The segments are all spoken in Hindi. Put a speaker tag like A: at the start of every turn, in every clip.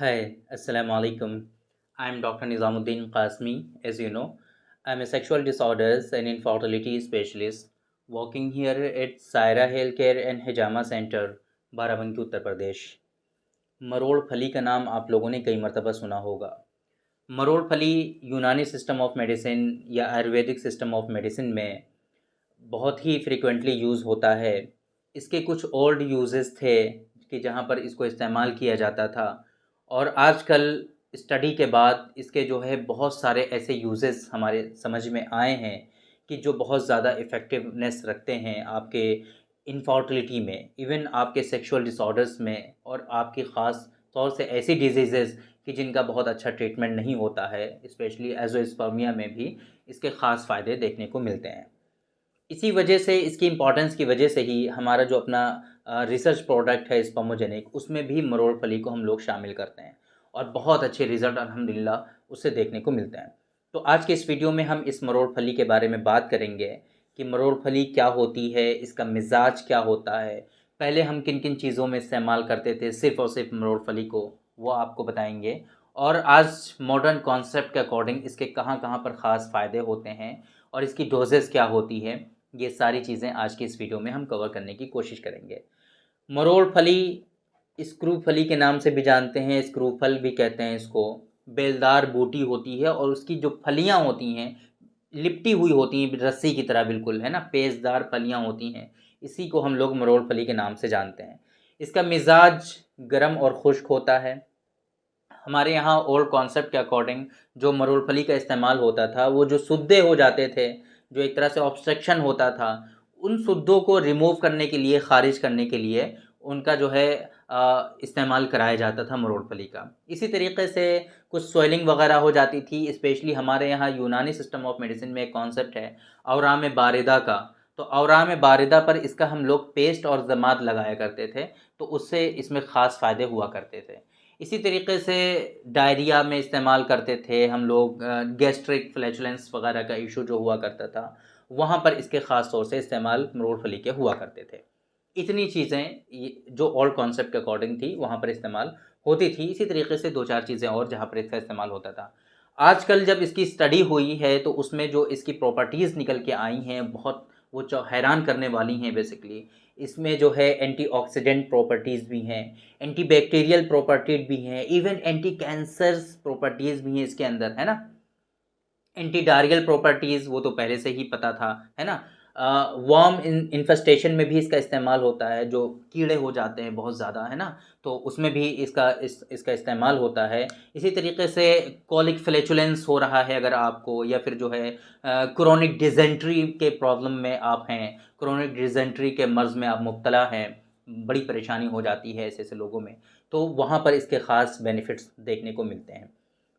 A: Hi, Assalamu alaikum. I'm Dr. Nizamuddin Qasmi. As you know, I'm a sexual disorders and infertility specialist working here at Saira Healthcare and Hijama Center, Barabanki Uttar Pradesh. मरोड़ फली का नाम आप लोगों ने कई मरतबा सुना होगा। मरोड़ फली यूनानी सिस्टम ऑफ मेडिसिन या आयुर्वेदिक सिस्टम ऑफ मेडिसिन में बहुत ही फ्रिक्वेंटली यूज़ होता है। इसके कुछ ओल्ड यूजेस थे कि जहाँ पर इसको इस्तेमाल किया जाता था, और आजकल स्टडी के बाद इसके जो है बहुत सारे ऐसे यूजेस हमारे समझ में आए हैं कि जो बहुत ज़्यादा इफ़ेक्टिवनेस रखते हैं आपके इनफर्टिलिटी में, इवन आपके सेक्सुअल डिसऑर्डर्स में, और आपकी ख़ास तौर से ऐसी डिजीज़ेज़ कि जिनका बहुत अच्छा ट्रीटमेंट नहीं होता है, स्पेशली एज़ोस्पर्मिया में भी इसके ख़ास फ़ायदे देखने को मिलते हैं। इसी वजह से, इसकी इम्पोर्टेंस की वजह से ही हमारा जो अपना रिसर्च प्रोडक्ट है स्पर्मोजेनिक, उसमें भी मरोड़ फली को हम लोग शामिल करते हैं और बहुत अच्छे रिज़ल्ट अल्हम्दुलिल्लाह उससे देखने को मिलते हैं। तो आज के इस वीडियो में हम इस मरोड़ फली के बारे में बात करेंगे कि मरोड़ फली क्या होती है, इसका मिज़ाज क्या होता है, पहले हम किन किन चीज़ों में इस्तेमाल करते थे सिर्फ़ और सिर्फ मरोड़ फली को, वो आपको बताएंगे। और आज मॉडर्न कॉन्सेप्ट के अकॉर्डिंग इसके कहाँ कहाँ पर ख़ास फ़ायदे होते हैं और इसकी डोजेज़ क्या होती है, ये सारी चीज़ें आज की इस वीडियो में हम कवर करने की कोशिश करेंगे। मरोड़ फली स्क्रू फली के नाम से भी जानते हैं, स्क्रू फल भी कहते हैं इसको। बेलदार बूटी होती है और उसकी जो फलियां होती हैं लिपटी हुई होती हैं रस्सी की तरह, बिल्कुल है ना, पेचदार फलियां होती हैं। इसी को हम लोग मरोड़ फली के नाम से जानते हैं। इसका मिजाज गर्म और खुश्क होता है। हमारे यहाँ ओल्ड कॉन्सेप्ट के अकॉर्डिंग जो मरोड़ फली का इस्तेमाल होता था, वो जो सुद्दे हो जाते थे, जो एक तरह से ऑब्स्ट्रक्शन होता था, उन सुद्दों को रिमूव करने के लिए, ख़ारिज करने के लिए उनका जो है इस्तेमाल कराया जाता था मरोड़ फली का। इसी तरीके से कुछ स्वेलिंग वगैरह हो जाती थी, स्पेशली हमारे यहाँ यूनानी सिस्टम ऑफ मेडिसिन में एक कॉन्सेप्ट है औराम बारिदा का। तो औराम बारिदा पर इसका हम लोग पेस्ट और ज़माद लगाया करते थे, तो उससे इसमें ख़ास फ़ायदे हुआ करते थे। इसी तरीके से डायरिया में इस्तेमाल करते थे हम लोग, गैस्ट्रिक फ्लैचुलेंस वगैरह का इशू जो हुआ करता था, वहाँ पर इसके ख़ास तौर से इस्तेमाल मरोड़ फली के हुआ करते थे। इतनी चीज़ें जो ओल्ड कॉन्सेप्ट के अकॉर्डिंग थी वहाँ पर इस्तेमाल होती थी। इसी तरीके से दो चार चीज़ें और जहाँ पर इसका इस्तेमाल होता था। आजकल जब इसकी स्टडी हुई है तो उसमें जो इसकी प्रॉपर्टीज़ निकल के आई हैं, बहुत वो हैरान करने वाली हैं बेसिकली। इसमें जो है एंटीऑक्सीडेंट प्रॉपर्टीज़ भी हैं, एंटीबैक्टीरियल प्रॉपर्टीज भी हैं, इवन एंटी कैंसर्स प्रॉपर्टीज़ भी हैं इसके अंदर, है ना। एंटी डायरियल प्रॉपर्टीज़ वो तो पहले से ही पता था, है ना। वर्म इन्फेस्टेशन में भी इसका इस्तेमाल होता है, जो कीड़े हो जाते हैं बहुत ज़्यादा, है ना, तो उसमें भी इसका इस्तेमाल होता है। इसी तरीके से कॉलिक फ्लैचुलेंस हो रहा है अगर आपको, या फिर जो है क्रोनिक डिजेंट्री के प्रॉब्लम में आप हैं, क्रोनिक डिजेंट्री के मर्ज़ में आप मुब्तला हैं, बड़ी परेशानी हो जाती है ऐसे ऐसे लोगों में, तो वहाँ पर इसके ख़ास बेनिफिट्स देखने को मिलते हैं।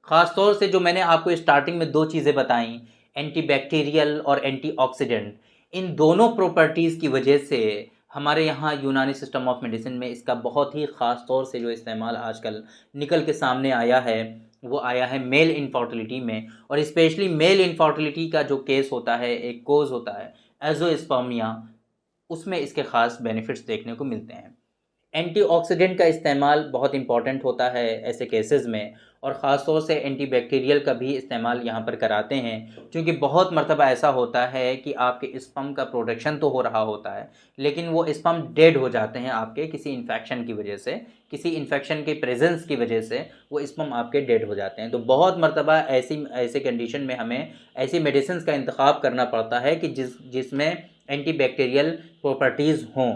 A: ख़ास तौर से जो मैंने आपको स्टार्टिंग में दो चीज़ें बताई, एंटीबैक्टीरियल और एंटीऑक्सीडेंट, इन दोनों प्रॉपर्टीज़ की वजह से हमारे यहाँ यूनानी सिस्टम ऑफ मेडिसिन में इसका बहुत ही ख़ास तौर से जो इस्तेमाल आजकल निकल के सामने आया है, वो आया है मेल इनफर्टिलिटी में। और स्पेशली मेल इनफर्टिलिटी का जो केस होता है, एक कोज़ होता है एज़ोस्पर्मिया, उसमें इसके ख़ास बेनिफिट्स देखने को मिलते हैं। एंटीऑक्सीडेंट का इस्तेमाल बहुत इंपॉर्टेंट होता है ऐसे केसेस में, और ख़ास तौर से एंटीबैक्टीरियल का भी इस्तेमाल यहाँ पर कराते हैं, क्योंकि बहुत मर्तबा ऐसा होता है कि आपके स्पर्म का प्रोडक्शन तो हो रहा होता है, लेकिन वो स्पर्म डेड हो जाते हैं आपके किसी इन्फेक्शन की वजह से, किसी इन्फेक्शन के प्रेजेंस की वजह से वो स्पर्म आपके डेड हो जाते हैं। तो बहुत मर्तबा ऐसी ऐसे कंडीशन में हमें ऐसी मेडिसिन का इंतखाब करना पड़ता है कि जिसमें एंटीबैक्टीरियल प्रॉपर्टीज़ हों।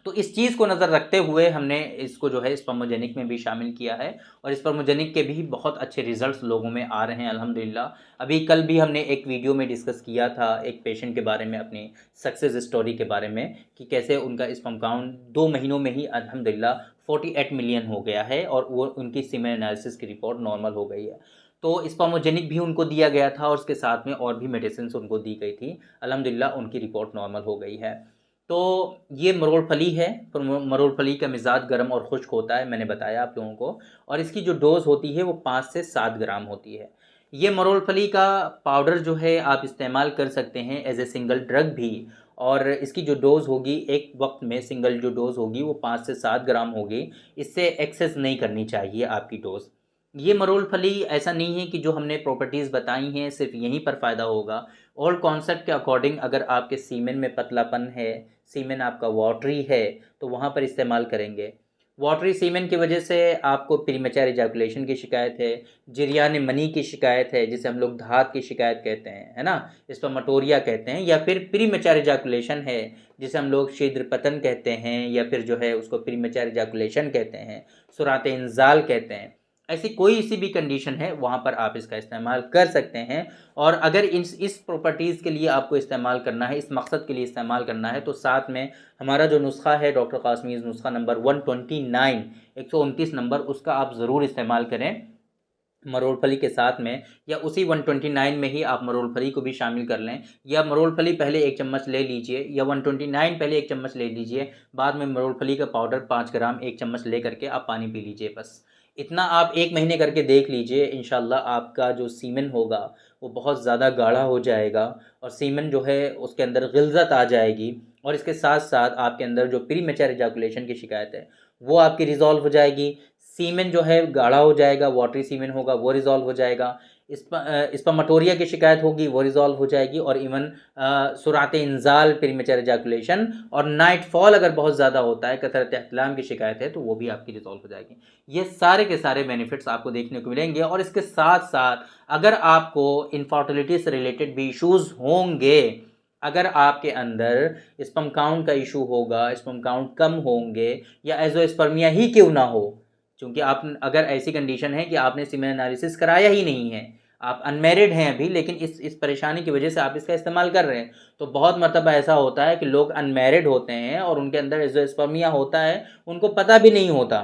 A: तो इस चीज़ को नज़र रखते हुए हमने इसको जो है स्पर्मोजेनिक में भी शामिल किया है, और स्पर्मोजेनिक के भी बहुत अच्छे रिज़ल्ट्स लोगों में आ रहे हैं अल्हम्दुलिल्लाह। अभी कल भी हमने एक वीडियो में डिस्कस किया था एक पेशेंट के बारे में, अपनी सक्सेस स्टोरी के बारे में, कि कैसे उनका स्पर्म काउंट 2 महीनों में ही अल्हम्दुलिल्लाह 48 मिलियन हो गया है, और वो उनकी सीमेन एनालिसिस की रिपोर्ट नॉर्मल हो गई है। तो स्पर्मोजेनिक भी उनको दिया गया था, और उसके साथ में और भी मेडिसिन उनको दी गई थी, अल्हम्दुलिल्लाह उनकी रिपोर्ट नॉर्मल हो गई है। तो ये मरोड़ फली है। मरोड़ फली का मिजाज गर्म और खुश्क होता है, मैंने बताया आप लोगों को, और इसकी जो डोज़ होती है वो 5 से 7 ग्राम होती है। ये मरोड़ फली का पाउडर जो है आप इस्तेमाल कर सकते हैं एज ए सिंगल ड्रग भी, और इसकी जो डोज़ होगी एक वक्त में सिंगल जो डोज़ होगी वो 5 से 7 ग्राम होगी, इससे एक्सेस नहीं करनी चाहिए आपकी डोज़। ये मरोल फली ऐसा नहीं है कि जो हमने प्रॉपर्टीज़ बताई हैं सिर्फ यहीं पर फ़ायदा होगा। ओल्ड कॉन्सेप्ट के अकॉर्डिंग अगर आपके सीमेन में पतलापन है, सीमेन आपका वाटरी है, तो वहाँ पर इस्तेमाल करेंगे। वाटरी सीमेन की वजह से आपको प्रीमेच्योर इजैकुलेशन की शिकायत है, जिरयान मनी की शिकायत है, जिसे हम लोग धात की शिकायत कहते हैं, है ना? स्पर्मेटोरिया कहते हैं, या फिर प्रीमेच्योर इजैकुलेशन है, जिसे हम लोग शीघ्र पतन कहते हैं, या फिर जो है उसको प्रीमेच्योर इजैकुलेशन कहते हैं, सुरात इंजाल कहते हैं। ऐसी कोई सी भी कंडीशन है वहाँ पर आप इसका इस्तेमाल कर सकते हैं। और अगर इस प्रॉपर्टीज़ के लिए आपको इस्तेमाल करना है, इस मकसद के लिए इस्तेमाल करना है, तो साथ में हमारा जो नुस्खा है डॉक्टर कासमीज़ नुस्खा नंबर 129 129 नंबर, उसका आप ज़रूर इस्तेमाल करें मरोड़ फली के साथ में, या उसी 129 में ही आप मरोड़ फली को भी शामिल कर लें, या मरोड़ फली पहले 1 चम्मच ले लीजिए, या 129 पहले 1 चम्मच ले लीजिए, बाद में मरोड़ फली का पाउडर 5 ग्राम 1 चम्मच ले करके आप पानी पी लीजिए। बस इतना आप 1 महीने करके देख लीजिए, इंशाल्लाह आपका जो सीमेन होगा वो बहुत ज़्यादा गाढ़ा हो जाएगा, और सीमेन जो है उसके अंदर गिल्ज़त आ जाएगी, और इसके साथ साथ आपके अंदर जो प्रीमेच्योर इजैकुलेशन की शिकायत है वो आपकी रिज़ॉल्व हो जाएगी। सीमेन जो है गाढ़ा हो जाएगा, वाटरी सीमेन होगा वो रिज़ॉल्व हो जाएगा। स्पर्मेटोरिया की शिकायत होगी वो रिज़ॉल्व हो जाएगी, और इवन सुरात इंज़ाल प्रीमेच्योर इजैकुलेशन और नाइट फॉल अगर बहुत ज़्यादा होता है, कसरत एहतिलाम की शिकायत है, तो वो भी आपकी रिज़ॉल्व हो जाएगी। ये सारे के सारे बेनिफिट्स आपको देखने को मिलेंगे। और इसके साथ साथ अगर आपको इनफर्टिलिटी से रिलेटेड भी इश्यूज़ होंगे, अगर आपके अंदर स्पर्म काउंट का इशू होगा, स्पर्म काउंट कम होंगे, या एज़ोस्पर्मिया ही क्यों ना हो, क्योंकि आप अगर ऐसी कंडीशन है कि आपने सीमेन एनालिसिस कराया ही नहीं है, आप अनमैरिड हैं अभी, लेकिन इस परेशानी की वजह से आप इसका इस्तेमाल कर रहे हैं, तो बहुत मरतबा ऐसा होता है कि लोग अनमैरिड होते हैं और उनके अंदर एज़ोस्पर्मिया होता है, उनको पता भी नहीं होता।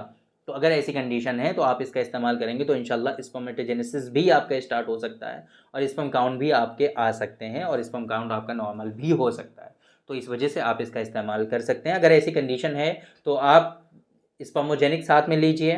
A: तो अगर ऐसी कंडीशन है तो आप इसका इस्तेमाल करेंगे तो इंशाल्लाह स्पर्मेटोजेनेसिस भी आपका स्टार्ट हो सकता है, और स्पर्म काउंट भी आपके आ सकते हैं, और स्पर्म काउंट आपका नॉर्मल भी हो सकता है। तो इस वजह से आप इसका इस्तेमाल कर सकते हैं। अगर ऐसी कंडीशन है तो आप स्पर्मोजेनिक साथ में लीजिए,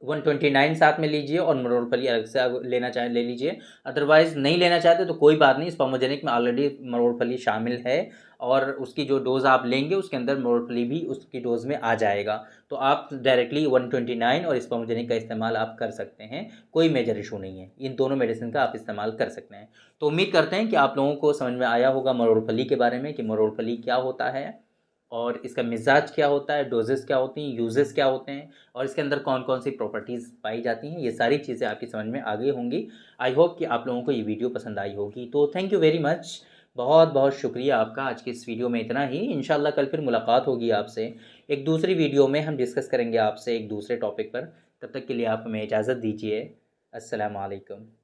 A: 129 साथ में लीजिए, और मरोड़फली अलग से लेना चाहें ले लीजिए। अदरवाइज़ नहीं लेना चाहते तो कोई बात नहीं, स्पर्मोजेनिक में ऑलरेडी मरोड़फली शामिल है, और उसकी जो डोज़ आप लेंगे उसके अंदर मरोड़फली भी उसकी डोज़ में आ जाएगा। तो आप डायरेक्टली 129 और स्पर्मोजेनिक का इस्तेमाल आप कर सकते हैं, कोई मेजर इशू नहीं है। इन दोनों मेडिसिन का आप इस्तेमाल कर सकते हैं। तो उम्मीद करते हैं कि आप लोगों को समझ में आया होगा मरोड़फली के बारे में, कि मरोड़फली क्या होता है, और इसका मिज़ाज क्या होता है, डोजेज़ क्या होती हैं, यूजेस क्या होते हैं, और इसके अंदर कौन-कौन सी प्रॉपर्टीज़ पाई जाती हैं। ये सारी चीज़ें आपकी समझ में आ गई होंगी। आई होप कि आप लोगों को ये वीडियो पसंद आई होगी। तो थैंक यू वेरी मच। बहुत-बहुत शुक्रिया आपका। आज की इस वीडियो में इतना ही। इंशाल्लाह कल फिर मुलाकात होगी आपसे। एक दूसरी वीडियो में हम डिस्कस करेंगे आपसे एक दूसरे टॉपिक पर। तब तक के लिए आप हमें इजाज़त दीजिए। अस्सलाम वालेकुम।